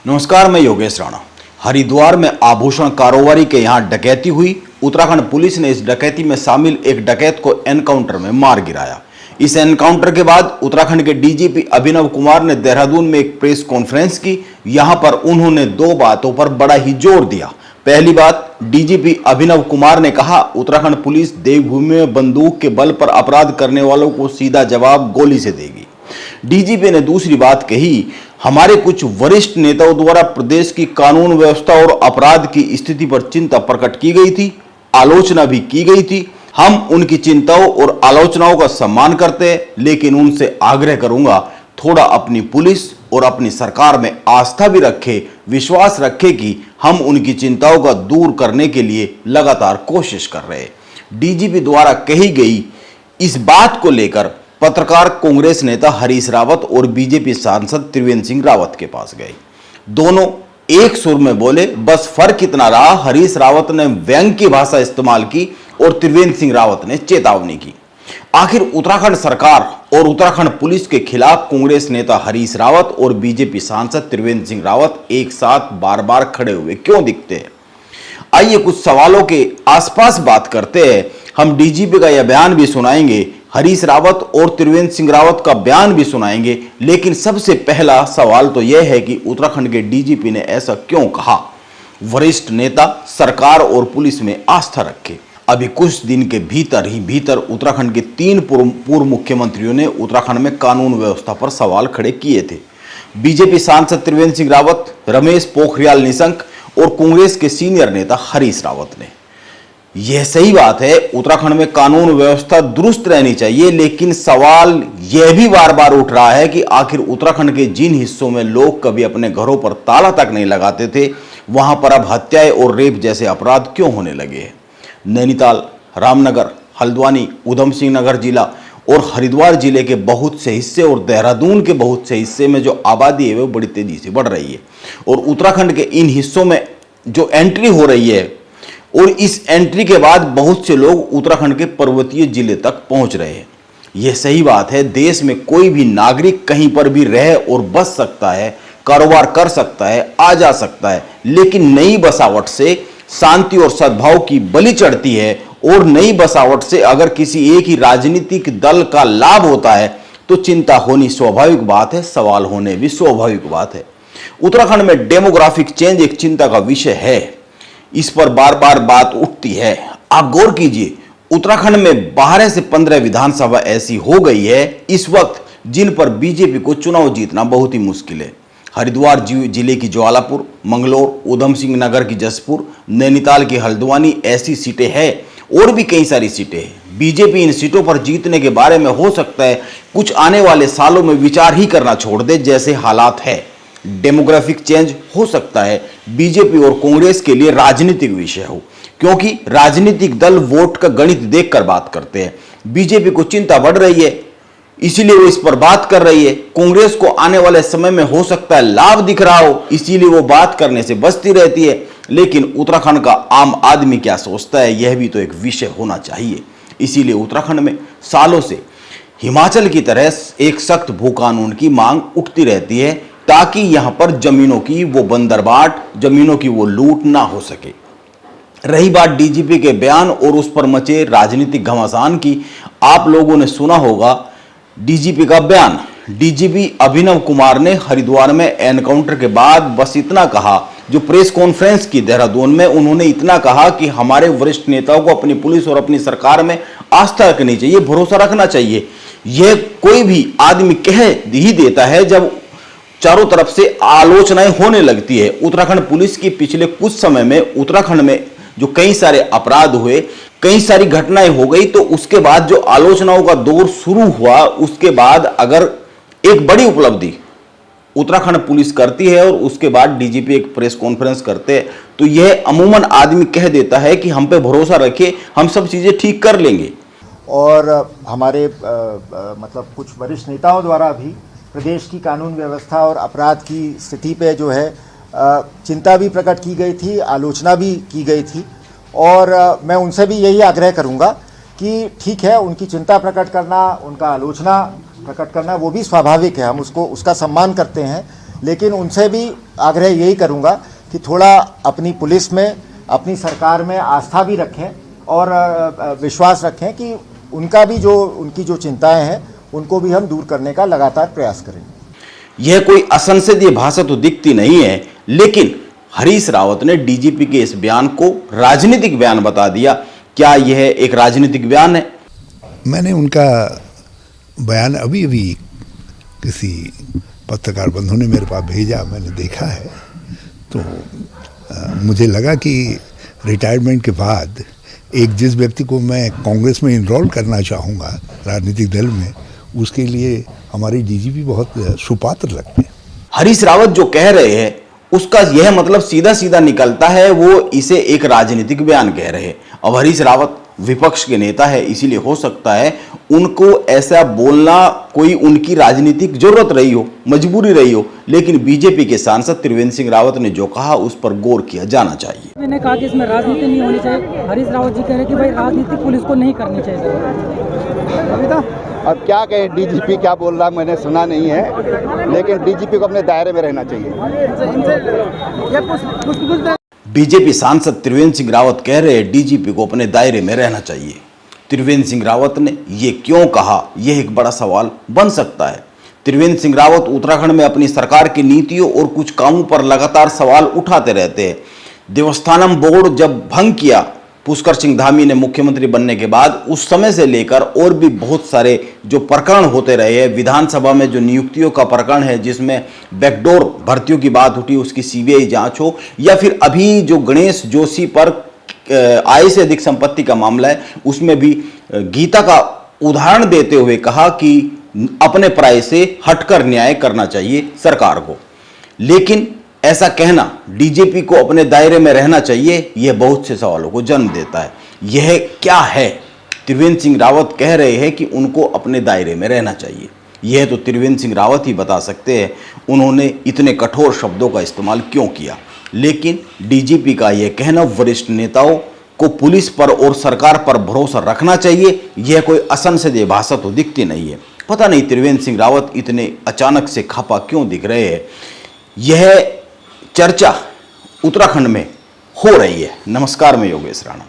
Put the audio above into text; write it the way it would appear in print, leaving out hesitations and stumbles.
नमस्कार, मैं योगेश राणा। हरिद्वार में आभूषण कारोबारी के यहां डकैती हुई। उत्तराखंड पुलिस ने इस डकैती में शामिल एक डकैत को एनकाउंटर में मार गिराया। इस एनकाउंटर के बाद उत्तराखंड के डीजीपी अभिनव कुमार ने देहरादून में एक प्रेस कॉन्फ्रेंस की। यहां पर उन्होंने दो बातों पर बड़ा ही जोर दिया। पहली बात, डीजीपी अभिनव कुमार ने कहा, उत्तराखंड पुलिस देवभूमि में बंदूक के बल पर अपराध करने वालों को सीधा जवाब गोली से देगी। डीजीपी ने दूसरी बात कही, हमारे कुछ वरिष्ठ नेताओं द्वारा प्रदेश की कानून व्यवस्था और अपराध की स्थिति पर चिंता प्रकट की गई थी, आलोचना भी की गई थी। हम उनकी चिंताओं और आलोचनाओं का सम्मान करते हैं, लेकिन उनसे आग्रह करूंगा, थोड़ा अपनी पुलिस और अपनी सरकार में आस्था भी रखे, विश्वास रखे कि हम उनकी चिंताओं का दूर करने के लिए लगातार कोशिश कर रहे हैं। डीजीपी द्वारा कही गई इस बात को लेकर पत्रकार कांग्रेस नेता हरीश रावत और बीजेपी सांसद त्रिवेंद्र सिंह रावत के पास गए। दोनों एक सुर में बोले, बस फर्क इतना रहा, हरीश रावत ने व्यंग्य की भाषा इस्तेमाल की और त्रिवेंद्र सिंह रावत ने चेतावनी की। आखिर उत्तराखंड सरकार और उत्तराखंड पुलिस के खिलाफ कांग्रेस नेता हरीश रावत और बीजेपी सांसद त्रिवेंद्र सिंह रावत एक साथ बार बार खड़े हुए क्यों दिखते हैं? आइए कुछ सवालों के आसपास बात करते हैं। हम डीजीपी का यह बयान भी सुनाएंगे, हरीश रावत और त्रिवेंद्र सिंह रावत का बयान भी सुनाएंगे, लेकिन सबसे पहला सवाल तो यह है कि उत्तराखंड के डीजीपी ने ऐसा क्यों कहा? वरिष्ठ नेता सरकार और पुलिस में आस्था रखे। अभी कुछ दिन के भीतर उत्तराखंड के 3 पूर्व मुख्यमंत्रियों ने उत्तराखंड में कानून व्यवस्था पर सवाल खड़े किए थे। बीजेपी सांसद त्रिवेंद्र सिंह रावत, रमेश पोखरियाल निशंक और कांग्रेस के सीनियर नेता हरीश रावत ने। यह सही बात है, उत्तराखंड में कानून व्यवस्था दुरुस्त रहनी चाहिए, लेकिन सवाल यह भी बार बार उठ रहा है कि आखिर उत्तराखंड के जिन हिस्सों में लोग कभी अपने घरों पर ताला तक नहीं लगाते थे, वहां पर अब हत्याएं और रेप जैसे अपराध क्यों होने लगे हैं? नैनीताल, रामनगर, हल्द्वानी, उधम सिंह नगर जिला और हरिद्वार जिले के बहुत से हिस्से और देहरादून के बहुत से हिस्से में जो आबादी है वो बड़ी तेजी से बढ़ रही है और उत्तराखंड के इन हिस्सों में जो एंट्री हो रही है और इस एंट्री के बाद बहुत से लोग उत्तराखंड के पर्वतीय जिले तक पहुंच रहे हैं। यह सही बात है, देश में कोई भी नागरिक कहीं पर भी रह और बस सकता है, कारोबार कर सकता है, आ जा सकता है, लेकिन नई बसावट से शांति और सद्भाव की बलि चढ़ती है और नई बसावट से अगर किसी एक ही राजनीतिक दल का लाभ होता है तो चिंता होनी स्वाभाविक बात है, सवाल होने भी स्वाभाविक बात है। उत्तराखंड में डेमोग्राफिक चेंज एक चिंता का विषय है, इस पर बार बार बात उठती है। आप गौर कीजिए, उत्तराखंड में 12 से 15 विधानसभा ऐसी हो गई है इस वक्त जिन पर बीजेपी को चुनाव जीतना बहुत ही मुश्किल है। हरिद्वार जिले की ज्वालापुर, मंगलौर, उधम सिंह नगर की जसपुर, नैनीताल की हल्द्वानी ऐसी सीटें हैं और भी कई सारी सीटें हैं। बीजेपी इन सीटों पर जीतने के बारे में हो सकता है कुछ आने वाले सालों में विचार ही करना छोड़ दे, जैसे हालात है। डेमोग्राफिक चेंज हो सकता है बीजेपी और कांग्रेस के लिए राजनीतिक विषय हो, क्योंकि राजनीतिक दल वोट का गणित देखकर बात करते हैं। बीजेपी को चिंता बढ़ रही है, इसीलिए वो इस पर बात कर रही है। कांग्रेस को आने वाले समय में हो सकता है लाभ दिख रहा हो, इसीलिए वो बात करने से बचती रहती है। लेकिन उत्तराखंड का आम आदमी क्या सोचता है, यह भी तो एक विषय होना चाहिए। इसीलिए उत्तराखंड में सालों से हिमाचल की तरह एक सख्त भू कानून की मांग उठती रहती है, ताकि यहां पर जमीनों की वो बंदरबाट, जमीनों की वो लूट ना हो सके। रही बात डीजीपी के बयान और उस पर मचे राजनीतिक घमासान की, आप लोगों ने सुना होगा डीजीपी का बयान। डीजीपी अभिनव कुमार ने हरिद्वार में एनकाउंटर के बाद बस इतना कहा, जो प्रेस कॉन्फ्रेंस की देहरादून में उन्होंने इतना कहा कि हमारे वरिष्ठ नेताओं को अपनी पुलिस और अपनी सरकार में आस्था रखनी चाहिए, भरोसा रखना चाहिए। यह कोई भी आदमी कह ही देता है जब चारों तरफ से आलोचनाएं होने लगती है। उत्तराखंड पुलिस की पिछले कुछ समय में उत्तराखंड में जो कई सारे अपराध हुए, कई सारी घटनाएं हो गई, तो उसके बाद जो आलोचनाओं का दौर शुरू हुआ, उसके बाद अगर एक बड़ी उपलब्धि उत्तराखंड पुलिस करती है और उसके बाद डीजीपी एक प्रेस कॉन्फ्रेंस करते हैं, तो यह अमूमन आदमी कह देता है कि हम पे भरोसा रखिए, हम सब चीजें ठीक कर लेंगे। और हमारे मतलब कुछ वरिष्ठ नेताओं द्वारा भी प्रदेश की कानून व्यवस्था और अपराध की स्थिति पे जो है चिंता भी प्रकट की गई थी, आलोचना भी की गई थी। और मैं उनसे भी यही आग्रह करूंगा कि ठीक है, उनकी चिंता प्रकट करना, उनका आलोचना प्रकट करना वो भी स्वाभाविक है, हम उसका सम्मान करते हैं। लेकिन उनसे भी आग्रह यही करूँगा कि थोड़ा अपनी पुलिस में, अपनी सरकार में आस्था भी रखें और विश्वास रखें कि उनकी जो चिंताएं हैं उनको भी हम दूर करने का लगातार प्रयास करेंगे। यह कोई असंसदीय भाषा तो दिखती नहीं है, लेकिन हरीश रावत ने डीजीपी के इस बयान को राजनीतिक बयान बता दिया। क्या यह एक राजनीतिक बयान है? मैंने उनका बयान अभी अभी किसी पत्रकार बंधु ने मेरे पास भेजा, मैंने देखा है, तो मुझे लगा कि रिटायरमेंट के बाद एक जिस व्यक्ति को मैं कांग्रेस में इनरोल करना चाहूँगा राजनीतिक दल में, उसके लिए हमारे डीजीपी बहुत सुपात्र लगते हैं। हरीश रावत जो कह रहे हैं उसका यह मतलब सीधा सीधा निकलता है, वो इसे एक राजनीतिक बयान कह रहे हैं। अब हरीश रावत विपक्ष के नेता है, इसीलिए हो सकता है उनको ऐसा बोलना कोई उनकी राजनीतिक जरूरत रही हो, मजबूरी रही हो, लेकिन बीजेपी के सांसद त्रिवेंद्र सिंह रावत ने जो कहा उस पर गौर किया जाना चाहिए। मैंने कहा कि इसमें राजनीति नहीं होनी चाहिए। हरीश रावत जी कह रहे हैं कि भाई राजनीति पुलिस को नहीं करनी चाहिए। अब क्या कहें, डीजीपी क्या बोल रहा मैंने सुना नहीं है, लेकिन डीजीपी को अपने दायरे में रहना चाहिए। बीजेपी सांसद त्रिवेंद्र सिंह रावत कह रहे हैं डीजीपी को अपने दायरे में रहना चाहिए। त्रिवेंद्र सिंह रावत ने ये क्यों कहा, यह एक बड़ा सवाल बन सकता है। त्रिवेंद्र सिंह रावत उत्तराखंड में अपनी सरकार की नीतियों और कुछ कामों पर लगातार सवाल उठाते रहते हैं। देवस्थानम बोर्ड जब भंग किया पुष्कर सिंह धामी ने मुख्यमंत्री बनने के बाद, उस समय से लेकर और भी बहुत सारे जो प्रकरण होते रहे हैं। विधानसभा में जो नियुक्तियों का प्रकरण है, जिसमें बैकडोर भर्तियों की बात उठी, उसकी सीबीआई जांच हो, या फिर अभी जो गणेश जोशी पर आय से अधिक संपत्ति का मामला है, उसमें भी गीता का उदाहरण देते हुए कहा कि अपने प्राय से हटकर न्याय करना चाहिए सरकार को। लेकिन ऐसा कहना डीजीपी को अपने दायरे में रहना चाहिए, यह बहुत से सवालों को जन्म देता है। यह क्या है? त्रिवेंद्र सिंह रावत कह रहे हैं कि उनको अपने दायरे में रहना चाहिए। यह तो त्रिवेंद्र सिंह रावत ही बता सकते हैं उन्होंने इतने कठोर शब्दों का इस्तेमाल क्यों किया। लेकिन डीजीपी का यह कहना वरिष्ठ नेताओं को पुलिस पर और सरकार पर भरोसा रखना चाहिए, यह कोई असंसदीय भाषा तो दिखती नहीं है। पता नहीं त्रिवेंद्र सिंह रावत इतने अचानक से खफा क्यों दिख रहे हैं। यह चर्चा उत्तराखंड में हो रही है। नमस्कार, मैं योगेश राणा।